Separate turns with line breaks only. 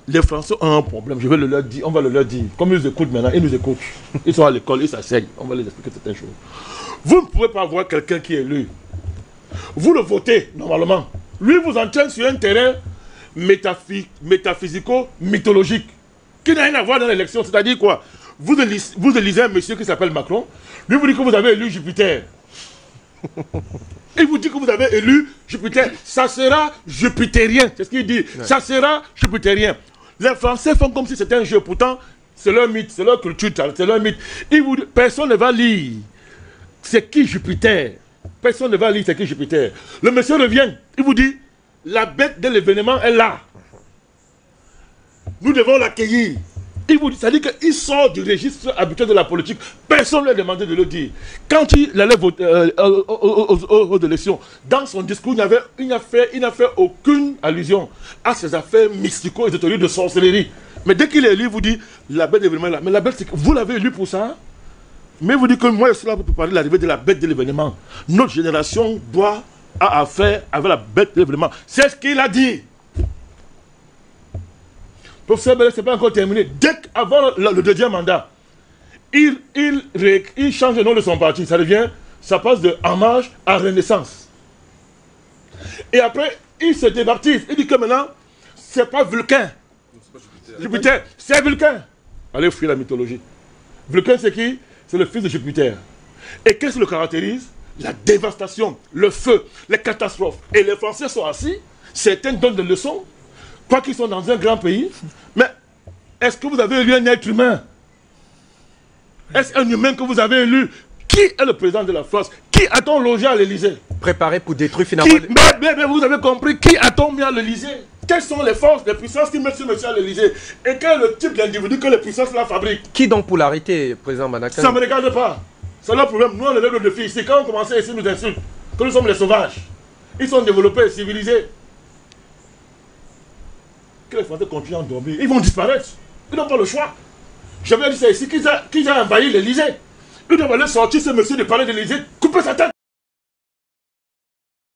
Les Français ont un problème, je vais le leur dire, on va le leur dire. Comme ils nous écoutent maintenant, ils nous écoutent. Ils sont à l'école, ils s'asseyent, on va les expliquer certaines choses. Vous ne pouvez pas voir quelqu'un qui est élu. Vous le votez, normalement. Lui vous entraîne sur un terrain métaphysico-mythologique qui n'a rien à voir dans l'élection. C'est-à-dire quoi? Vous élisez un monsieur qui s'appelle Macron, lui vous dit que vous avez élu Jupiter. Il vous dit que vous avez élu Jupiter. Ça sera jupitérien. C'est ce qu'il dit. Ouais. Ça sera jupitérien. Les Français font comme si c'était un jeu. Pourtant, c'est leur mythe, c'est leur culture, c'est leur mythe. Personne ne va lire. C'est qui Jupiter? Personne ne va lire c'est qui Jupiter. Le monsieur revient. Il vous dit, la bête de l'événement est là. Nous devons l'accueillir. Il vous dit, ça dit qu'il sort du registre habituel de la politique. Personne ne lui a demandé de le dire. Quand il allait voter aux élections, dans son discours, il n'a fait aucune allusion à ces affaires mystico-ésotériques de sorcellerie. Mais dès qu'il est élu, il vous dit, la bête de l'événement est là. Mais la bête, c'est que vous l'avez élu pour ça. Mais vous dites que moi, je suis là pour parler de l'arrivée de la bête de l'événement. Notre génération a affaire avec la bête de l'événement. C'est ce qu'il a dit. Professeur Bellet, ce n'est pas encore terminé. Dès qu'avant le deuxième mandat, il change le nom de son parti. Ça passe de Hommage à Renaissance. Et après, il se débaptise. Il dit que maintenant, ce n'est pas Vulcain. Jupiter, c'est Vulcain. Allez fouiller la mythologie. Vulcain, c'est qui? C'est le fils de Jupiter. Et qu'est-ce qui le caractérise? La dévastation, le feu, les catastrophes. Et les Français sont assis, certains donnent des leçons, quoi qu'ils sont dans un grand pays. Mais est-ce que vous avez élu un être humain? Est-ce un humain que vous avez élu? Qui est le président de la France? Qui a-t-on logé à l'Élysée?
Préparé pour détruire finalement...
Mais vous avez compris, qui a-t-on mis à l'Élysée? Quelles sont les forces, les puissances qui mettent ce monsieur à l'Élysée? Et quel est le type d'individu que les puissances la fabriquent?
Qui donc pour l'arrêter, président Manakan?
Ça ne me regarde pas. C'est leur problème. Nous, on est le défi. C'est quand on commençait ici, nous insultent que nous sommes les sauvages. Ils sont développés, civilisés. Que les Français continuent à dormir. Ils vont disparaître. Ils n'ont pas le choix. J'avais dit ça ici, qu'ils aient envahi l'Élysée. Ils doivent aller sortir ce monsieur du palais de l'Élysée, couper sa tête.